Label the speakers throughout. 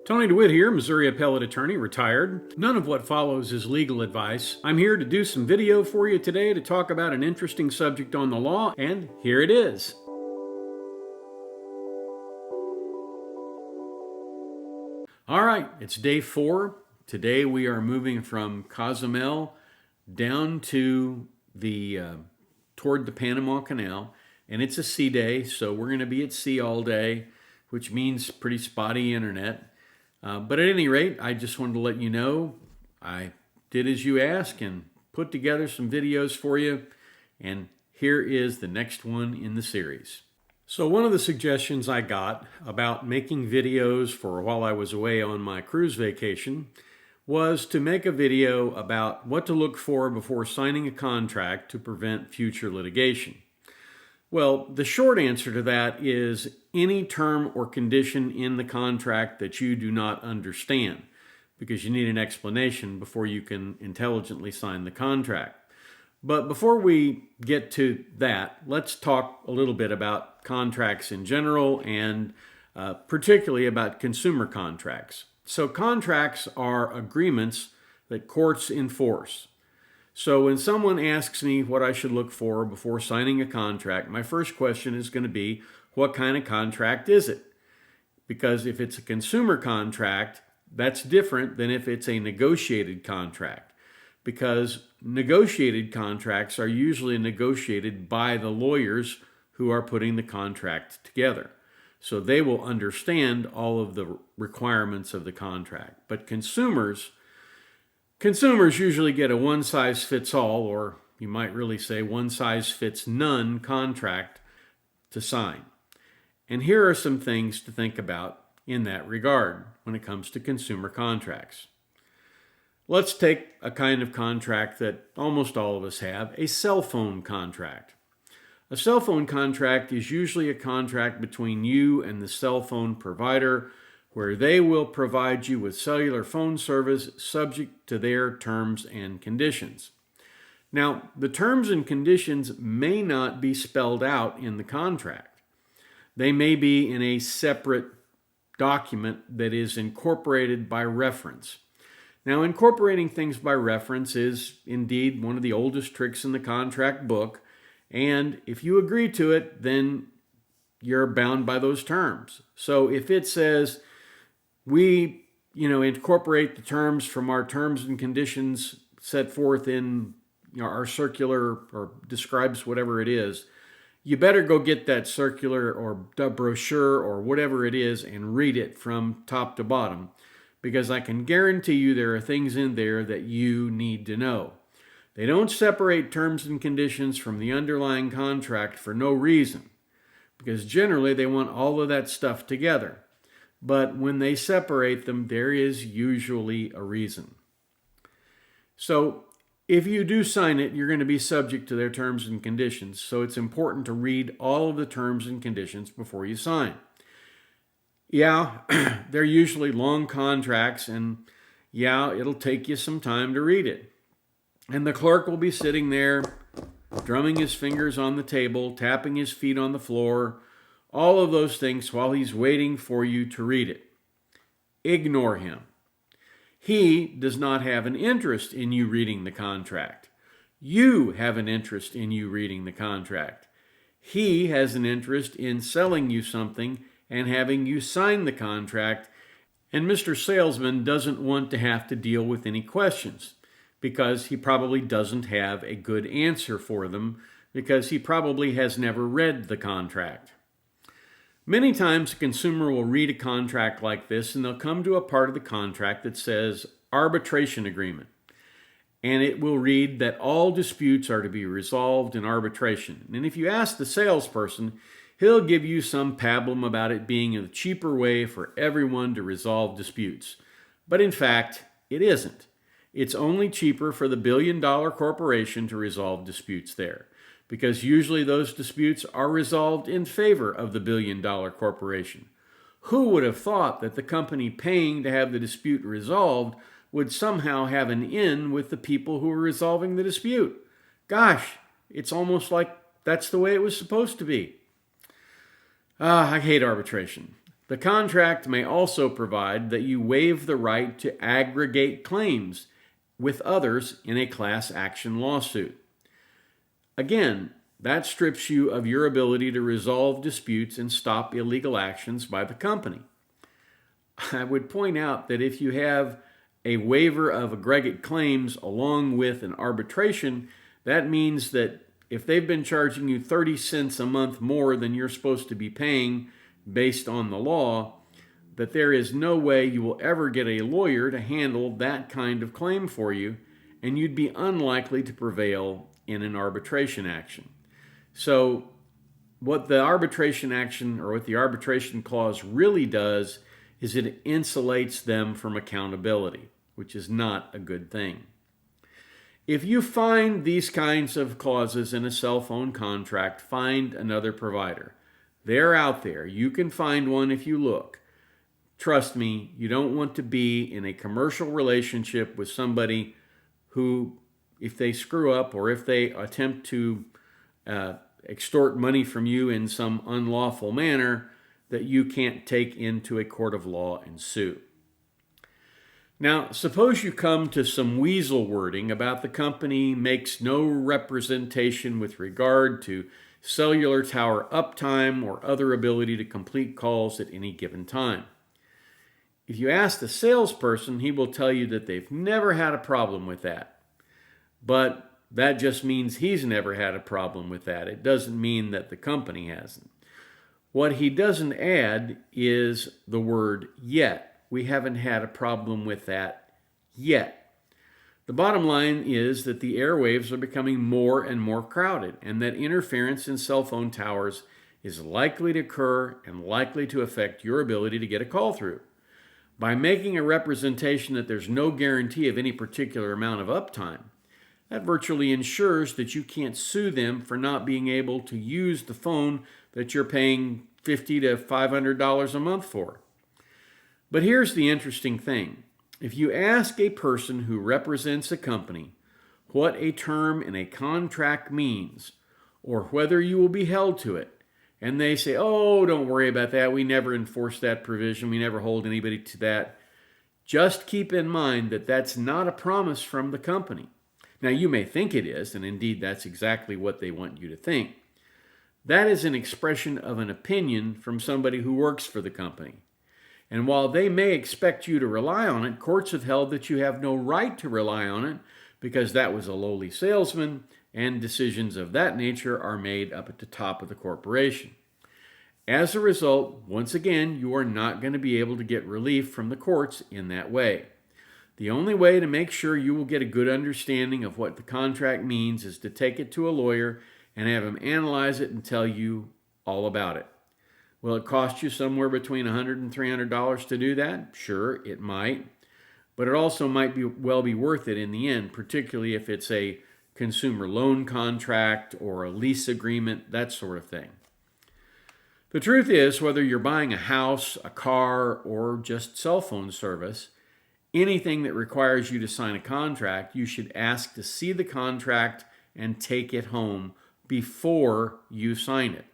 Speaker 1: Tony DeWitt here, Missouri appellate attorney, retired. None of what follows is legal advice. I'm here to do some video for you today to talk about an interesting subject on the law, and here it is. All right, it's day 4. Today we are moving from Cozumel down to toward the Panama Canal, and it's a sea day, so we're going to be at sea all day, which means pretty spotty internet. But at any rate, I just wanted to let you know I did as you asked and put together some videos for you. And here is the next one in the series. So one of the suggestions I got about making videos for while I was away on my cruise vacation was to make a video about what to look for before signing a contract to prevent future litigation. Well, the short answer to that is any term or condition in the contract that you do not understand, because you need an explanation before you can intelligently sign the contract. But before we get to that, let's talk a little bit about contracts in general and particularly about consumer contracts. So contracts are agreements that courts enforce. So when someone asks me what I should look for before signing a contract, my first question is going to be, what kind of contract is it? Because if it's a consumer contract, that's different than if it's a negotiated contract. Because negotiated contracts are usually negotiated by the lawyers who are putting the contract together. So they will understand all of the requirements of the contract. But consumers usually get a one-size-fits-all, or you might really say one-size-fits-none contract to sign. And here are some things to think about in that regard when it comes to consumer contracts. Let's take a kind of contract that almost all of us have, a cell phone contract. A cell phone contract is usually a contract between you and the cell phone provider, where they will provide you with cellular phone service subject to their terms and conditions. Now, the terms and conditions may not be spelled out in the contract. They may be in a separate document that is incorporated by reference. Now, incorporating things by reference is indeed one of the oldest tricks in the contract book, and if you agree to it, then you're bound by those terms. So if it says, we, incorporate the terms from our terms and conditions set forth in our circular, or describes whatever it is, you better go get that circular or the brochure or whatever it is and read it from top to bottom, because I can guarantee you there are things in there that you need to know. They don't separate terms and conditions from the underlying contract for no reason, because generally they want all of that stuff together. But when they separate them, there is usually a reason. So if you do sign it, you're going to be subject to their terms and conditions. So it's important to read all of the terms and conditions before you sign. Yeah, they're usually long contracts, and yeah, it'll take you some time to read it. And the clerk will be sitting there, drumming his fingers on the table, tapping his feet on the floor, all of those things while he's waiting for you to read it. Ignore him. He does not have an interest in you reading the contract. You have an interest in you reading the contract. He has an interest in selling you something and having you sign the contract, and Mr. Salesman doesn't want to have to deal with any questions, because he probably doesn't have a good answer for them, because he probably has never read the contract. Many times a consumer will read a contract like this, and they'll come to a part of the contract that says arbitration agreement. And it will read that all disputes are to be resolved in arbitration. And if you ask the salesperson, he'll give you some pablum about it being a cheaper way for everyone to resolve disputes. But in fact, it isn't. It's only cheaper for the billion-dollar corporation to resolve disputes there, because usually those disputes are resolved in favor of the billion-dollar corporation. Who would have thought that the company paying to have the dispute resolved would somehow have an in with the people who are resolving the dispute? Gosh, it's almost like that's the way it was supposed to be. I hate arbitration. The contract may also provide that you waive the right to aggregate claims with others in a class action lawsuit. Again, that strips you of your ability to resolve disputes and stop illegal actions by the company. I would point out that if you have a waiver of aggregate claims along with an arbitration, that means that if they've been charging you 30 cents a month more than you're supposed to be paying based on the law, that there is no way you will ever get a lawyer to handle that kind of claim for you, and you'd be unlikely to prevail in an arbitration action. So what the arbitration action or what the arbitration clause really does is it insulates them from accountability, which is not a good thing. If you find these kinds of clauses in a cell phone contract, find another provider. They're out there. You can find one if you look. Trust me, you don't want to be in a commercial relationship with somebody who, if they screw up or if they attempt to extort money from you in some unlawful manner, that you can't take into a court of law and sue. Now, suppose you come to some weasel wording about the company makes no representation with regard to cellular tower uptime or other ability to complete calls at any given time. If you ask the salesperson, he will tell you that they've never had a problem with that. But that just means he's never had a problem with that. It doesn't mean that the company hasn't. What he doesn't add is the word yet. We haven't had a problem with that yet. The bottom line is that the airwaves are becoming more and more crowded, and that interference in cell phone towers is likely to occur and likely to affect your ability to get a call through. By making a representation that there's no guarantee of any particular amount of uptime, that virtually ensures that you can't sue them for not being able to use the phone that you're paying $50 to $500 a month for. But here's the interesting thing. If you ask a person who represents a company what a term in a contract means or whether you will be held to it, and they say, oh, don't worry about that. We never enforce that provision. We never hold anybody to that. Just keep in mind that that's not a promise from the company. Now, you may think it is, and indeed that's exactly what they want you to think. That is an expression of an opinion from somebody who works for the company. And while they may expect you to rely on it, courts have held that you have no right to rely on it because that was a lowly salesman, and decisions of that nature are made up at the top of the corporation. As a result, once again, you are not going to be able to get relief from the courts in that way. The only way to make sure you will get a good understanding of what the contract means is to take it to a lawyer and have him analyze it and tell you all about it. Will it cost you somewhere between $100 and $300 to do that? Sure, it might. But it also might well be worth it in the end, particularly if it's a consumer loan contract or a lease agreement, that sort of thing. The truth is, whether you're buying a house, a car, or just cell phone service, anything that requires you to sign a contract, you should ask to see the contract and take it home before you sign it.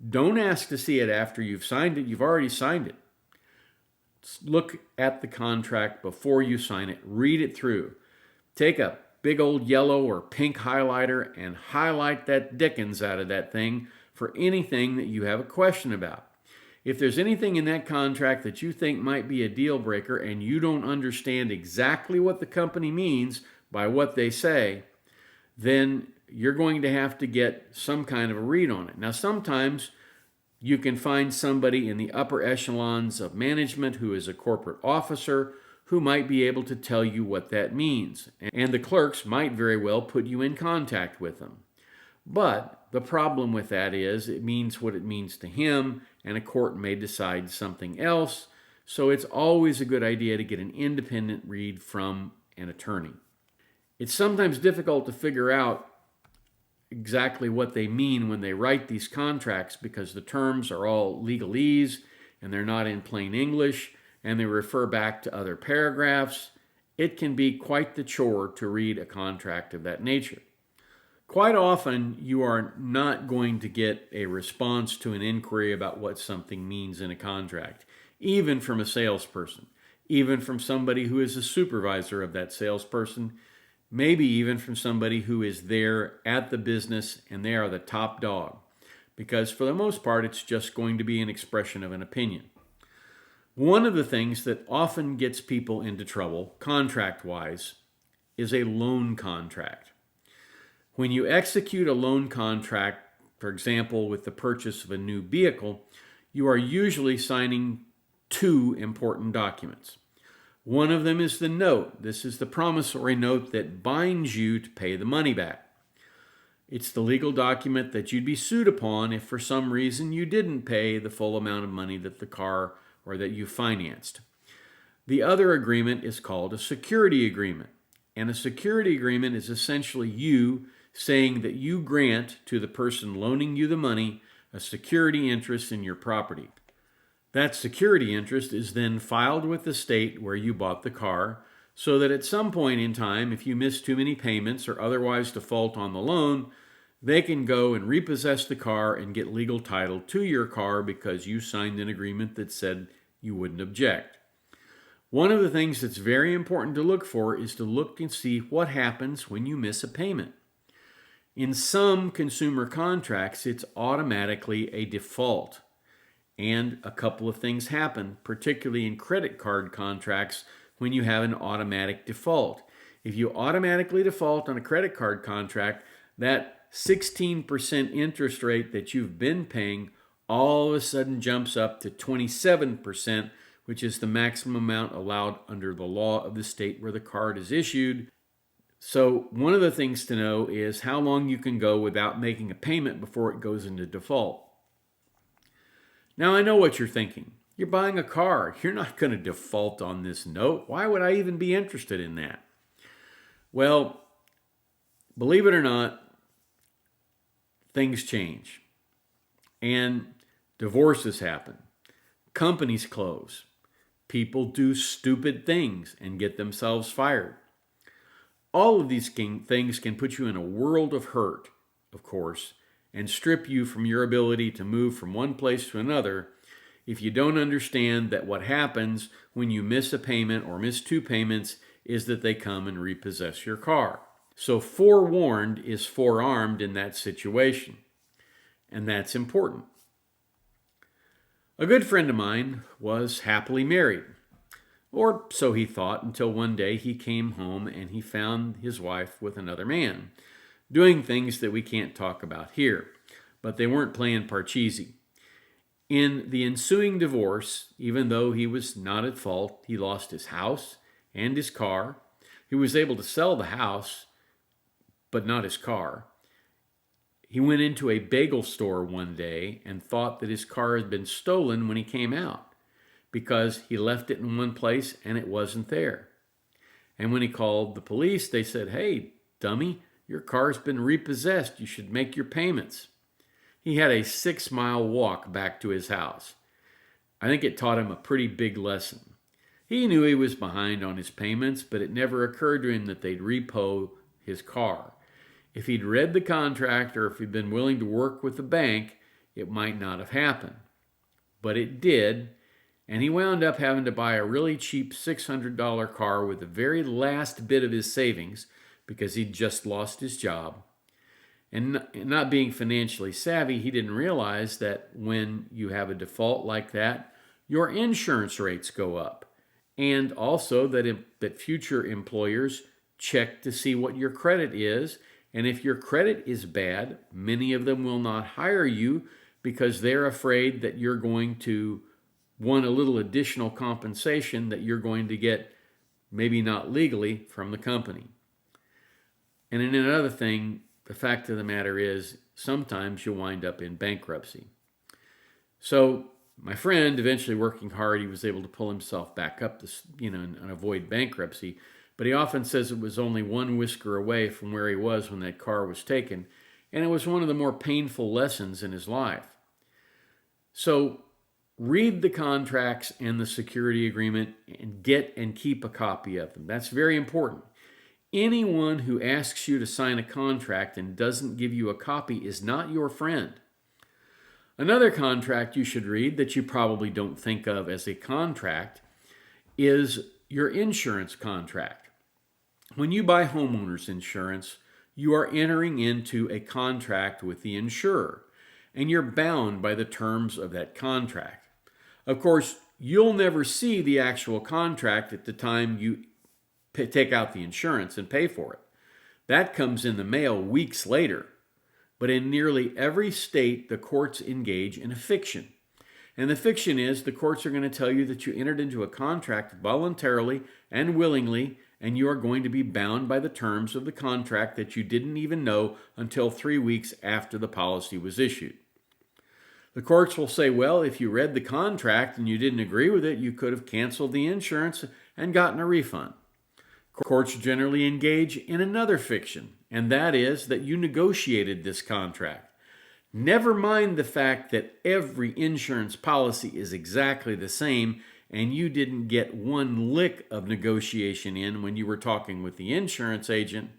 Speaker 1: Don't ask to see it after you've signed it. You've already signed it. Look at the contract before you sign it. Read it through. Take a big old yellow or pink highlighter and highlight that dickens out of that thing for anything that you have a question about. If there's anything in that contract that you think might be a deal breaker and you don't understand exactly what the company means by what they say, then you're going to have to get some kind of a read on it. Now, sometimes you can find somebody in the upper echelons of management who is a corporate officer who might be able to tell you what that means. And the clerks might very well put you in contact with them. But the problem with that is it means what it means to him, and a court may decide something else. So it's always a good idea to get an independent read from an attorney. It's sometimes difficult to figure out exactly what they mean when they write these contracts because the terms are all legalese and they're not in plain English and they refer back to other paragraphs. It can be quite the chore to read a contract of that nature. Quite often, you are not going to get a response to an inquiry about what something means in a contract, even from a salesperson, even from somebody who is a supervisor of that salesperson, maybe even from somebody who is there at the business and they are the top dog. Because for the most part, it's just going to be an expression of an opinion. One of the things that often gets people into trouble, contract-wise, is a loan contract. When you execute a loan contract, for example, with the purchase of a new vehicle, you are usually signing two important documents. One of them is the note. This is the promissory note that binds you to pay the money back. It's the legal document that you'd be sued upon if for some reason you didn't pay the full amount of money that the car or that you financed. The other agreement is called a security agreement. And a security agreement is essentially you saying that you grant to the person loaning you the money a security interest in your property. That security interest is then filed with the state where you bought the car, so that at some point in time, if you miss too many payments or otherwise default on the loan, they can go and repossess the car and get legal title to your car because you signed an agreement that said you wouldn't object. One of the things that's very important to look for is to look and see what happens when you miss a payment. In some consumer contracts, it's automatically a default. And a couple of things happen, particularly in credit card contracts, when you have an automatic default. If you automatically default on a credit card contract, that 16% interest rate that you've been paying all of a sudden jumps up to 27%, which is the maximum amount allowed under the law of the state where the card is issued. So one of the things to know is how long you can go without making a payment before it goes into default. Now, I know what you're thinking. You're buying a car. You're not going to default on this note. Why would I even be interested in that? Well, believe it or not, things change. And divorces happen. Companies close. People do stupid things and get themselves fired. All of these things can put you in a world of hurt, of course, and strip you from your ability to move from one place to another if you don't understand that what happens when you miss a payment or miss two payments is that they come and repossess your car. So forewarned is forearmed in that situation, and that's important. A good friend of mine was happily married, or so he thought, until one day he came home and he found his wife with another man, doing things that we can't talk about here, but they weren't playing Parcheesi. In the ensuing divorce, even though he was not at fault, he lost his house and his car. He was able to sell the house, but not his car. He went into a bagel store one day and thought that his car had been stolen when he came out because he left it in one place and it wasn't there. And when he called the police, they said, "Hey, dummy, your car's been repossessed. You should make your payments." He had a 6-mile walk back to his house. I think it taught him a pretty big lesson. He knew he was behind on his payments, but it never occurred to him that they'd repo his car. If he'd read the contract or if he'd been willing to work with the bank, it might not have happened. But it did, and he wound up having to buy a really cheap $600 car with the very last bit of his savings because he'd just lost his job. And not being financially savvy, he didn't realize that when you have a default like that, your insurance rates go up. And also that future employers check to see what your credit is. And if your credit is bad, many of them will not hire you because they're afraid that you're going to want a little additional compensation that you're going to get, maybe not legally, from the company. And then another thing, the fact of the matter is, sometimes you'll wind up in bankruptcy. So my friend, eventually working hard, he was able to pull himself back up to, and avoid bankruptcy. But he often says it was only one whisker away from where he was when that car was taken. And it was one of the more painful lessons in his life. So read the contracts and the security agreement and get and keep a copy of them. That's very important. Anyone who asks you to sign a contract and doesn't give you a copy is not your friend. Another contract you should read that you probably don't think of as a contract is your insurance contract. When you buy homeowners insurance, you are entering into a contract with the insurer, and you're bound by the terms of that contract. Of course, you'll never see the actual contract at the time you take out the insurance and pay for it. That comes in the mail weeks later. But in nearly every state, the courts engage in a fiction. And the fiction is the courts are going to tell you that you entered into a contract voluntarily and willingly, and you are going to be bound by the terms of the contract that you didn't even know until 3 weeks after the policy was issued. The courts will say, well, if you read the contract and you didn't agree with it, you could have canceled the insurance and gotten a refund. Courts generally engage in another fiction, and that is that you negotiated this contract. Never mind the fact that every insurance policy is exactly the same and you didn't get one lick of negotiation in when you were talking with the insurance agent.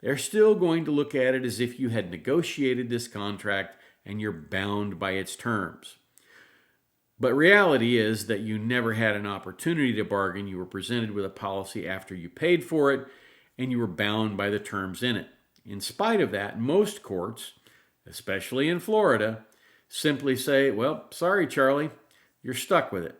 Speaker 1: They're still going to look at it as if you had negotiated this contract and you're bound by its terms. But reality is that you never had an opportunity to bargain. You were presented with a policy after you paid for it, and you were bound by the terms in it. In spite of that, most courts, especially in Florida, simply say, well, sorry, Charlie, you're stuck with it.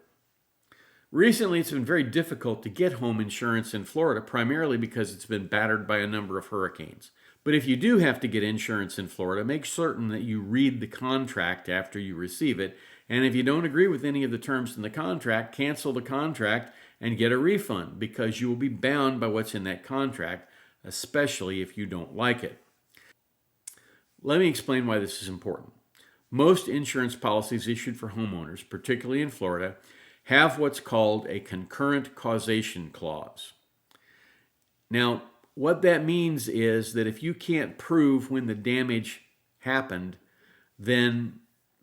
Speaker 1: Recently, it's been very difficult to get home insurance in Florida, primarily because it's been battered by a number of hurricanes. But if you do have to get insurance in Florida, make certain that you read the contract after you receive it. And if you don't agree with any of the terms in the contract, cancel the contract and get a refund, because you will be bound by what's in that contract, especially if you don't like it. Let me explain why this is important. Most insurance policies issued for homeowners, particularly in Florida, have what's called a concurrent causation clause. Now, what that means is that if you can't prove when the damage happened, then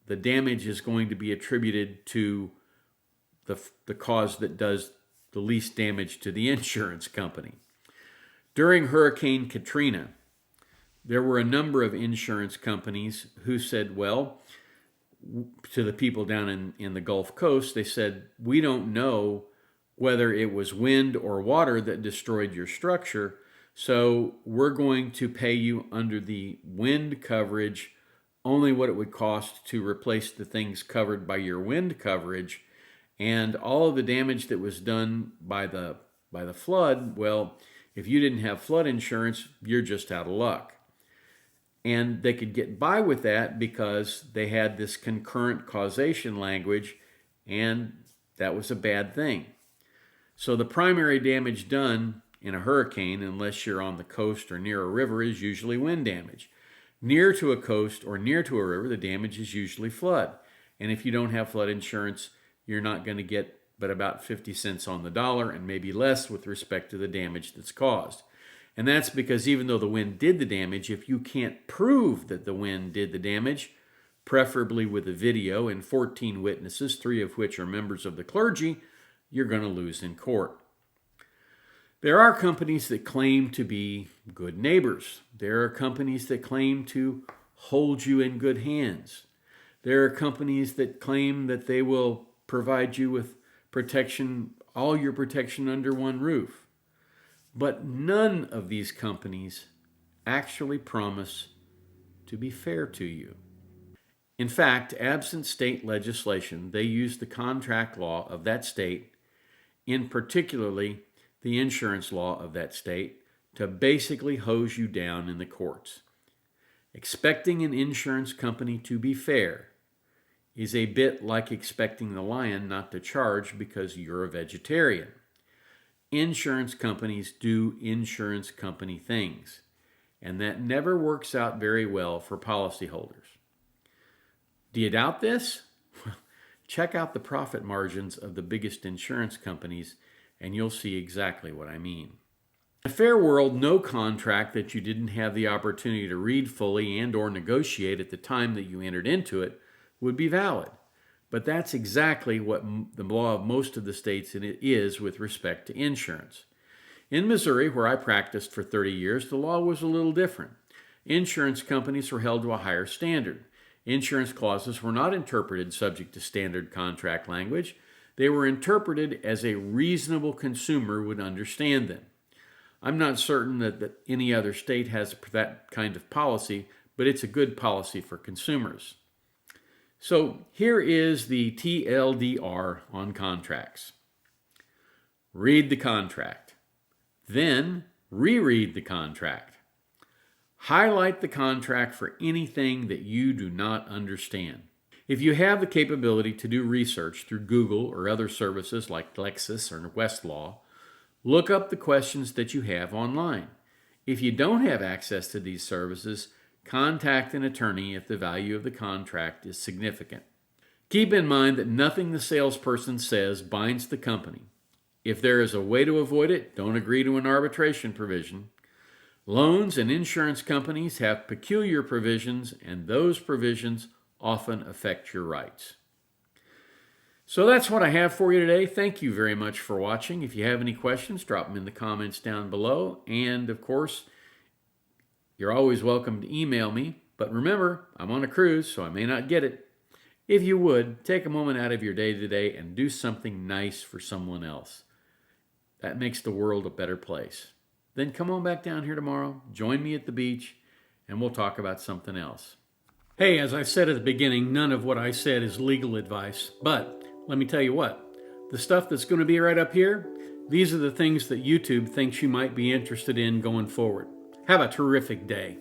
Speaker 1: the damage is going to be attributed to the cause that does the least damage to the insurance company. During Hurricane Katrina, there were a number of insurance companies who said, well, to the people down in the Gulf Coast, they said, we don't know whether it was wind or water that destroyed your structure, so we're going to pay you under the wind coverage only what it would cost to replace the things covered by your wind coverage, and all of the damage that was done by the flood, well, if you didn't have flood insurance, you're just out of luck. And they could get by with that because they had this concurrent causation language, and that was a bad thing. So the primary damage done in a hurricane, unless you're on the coast or near a river, is usually wind damage. Near to a coast or near to a river, the damage is usually flood. And if you don't have flood insurance, you're not going to get but about 50 cents on the dollar, and maybe less with respect to the damage that's caused. And that's because even though the wind did the damage, if you can't prove that the wind did the damage, preferably with a video and 14 witnesses, 3 of which are members of the clergy, you're going to lose in court. There are companies that claim to be good neighbors. There are companies that claim to hold you in good hands. There are companies that claim that they will provide you with protection, all your protection under one roof. But none of these companies actually promise to be fair to you. In fact, absent state legislation, they use the contract law of that state, in particularly the insurance law of that state, to basically hose you down in the courts. Expecting an insurance company to be fair is a bit like expecting the lion not to charge because you're a vegetarian. Insurance companies do insurance company things, and that never works out very well for policyholders. Do you doubt this? Check out the profit margins of the biggest insurance companies, and you'll see exactly what I mean. In a fair world, no contract that you didn't have the opportunity to read fully and or negotiate at the time that you entered into it would be valid. But that's exactly what the law of most of the states is with respect to insurance. In Missouri, where I practiced for 30 years, the law was a little different. Insurance companies were held to a higher standard. Insurance clauses were not interpreted subject to standard contract language. They were interpreted as a reasonable consumer would understand them. I'm not certain that any other state has that kind of policy, but it's a good policy for consumers. So here is the TLDR on contracts. Read the contract. Then reread the contract. Highlight the contract for anything that you do not understand. If you have the capability to do research through Google or other services like Lexis or Westlaw, look up the questions that you have online. If you don't have access to these services, contact an attorney if the value of the contract is significant. Keep in mind that nothing the salesperson says binds the company. If there is a way to avoid it, don't agree to an arbitration provision. Loans and insurance companies have peculiar provisions, and those provisions often affect your rights. So that's what I have for you today. Thank you very much for watching. If you have any questions, drop them in the comments down below. And of course, you're always welcome to email me. But remember, I'm on a cruise, so I may not get it. If you would, take a moment out of your day today and do something nice for someone else. That makes the world a better place. Then come on back down here tomorrow, join me at the beach, and we'll talk about something else. Hey, as I said at the beginning, none of what I said is legal advice, but let me tell you what, the stuff that's going to be right up here, these are the things that YouTube thinks you might be interested in going forward. Have a terrific day.